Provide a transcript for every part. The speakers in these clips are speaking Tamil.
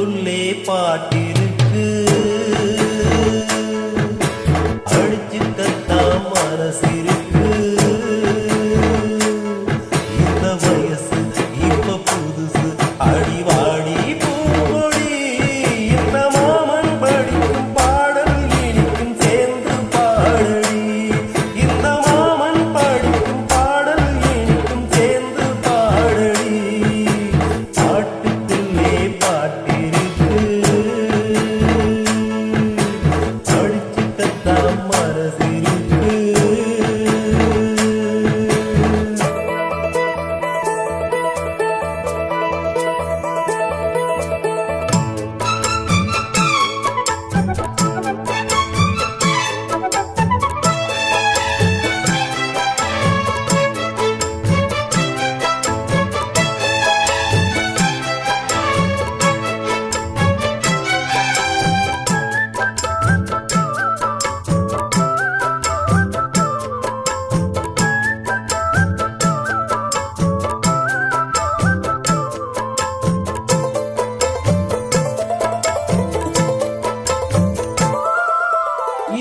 பாட்டுக்குள்ளே பாட்டிருக்கு அடிச்சுக்கத்தான் மனசிருக்கு இந்த வயசு இப்ப புதுசு அடிவாடி பூங்கொடி இந்த மாமன் படிக்கும் பாடல் இனிக்கும் சேர்ந்து பாடடி இந்த மாமன் படிக்கும் பாடல் இனிக்கும் சேர்ந்து பாடடி பாட்டுக்குள்ளே பாட்டிருக்கு அடிச்சுக்கத்தான் மனசிருக்கு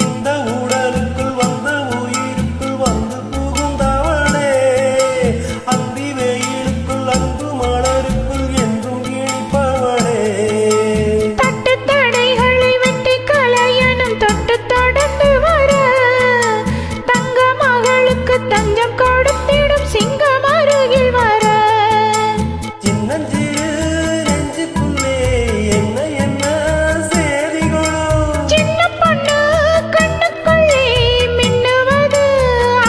இந்த உடலுக்குள் வந்த உயிருக்குள் வந்து புகுந்தவளே அந்தி வெயிலுக்குள் அன்பு மலருக்குள் என்றும் இனிப்பவளே தட்டு தடைகளை வெட்டி கலையனும் தொட்டு தொடர்ந்து வர தங்க மகளுக்கு தஞ்சம் கொடுத்திடும் சிங்கம் அருகில் வர சின்னஞ்சிறு நெஞ்சுக்குள்ளே என்ன என்ன செய்திகளோ சின்ன பொண்ணு கண்ணுக்குள்ளே மின்னுவது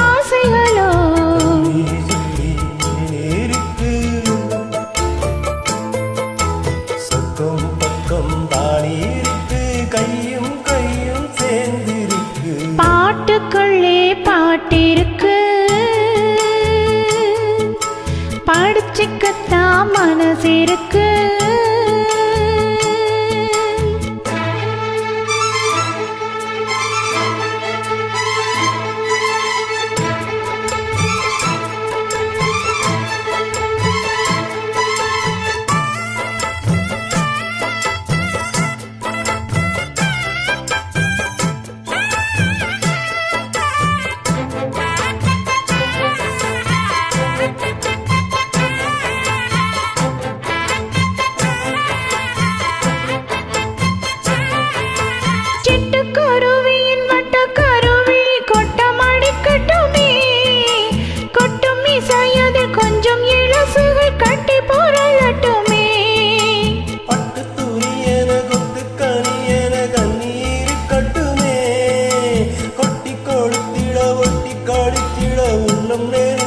ஆசைகளோ இருக்கு சொக்கம் பக்கம் தானி இருக்கு கையும் கையும் சேர்ந்திருக்கு பாட்டுக்குள்ளே பாட்டிருக்கு படிச்சுக்கத்தான் மனசிருக்கு சிட்டுக்குருவியின் வட்டக்கருவி கொட்டமடிக்கட்டுமே கொட்டும் இசையதில் கொஞ்சம் இலசுகள் கட்டி புரளட்டுமே பட்டு துணியன கொத்து கனியன கண்ணீர் கட்டுமே கொட்டி கொடுத்திட ஒட்டி கழித்திட உள்ளம் நேர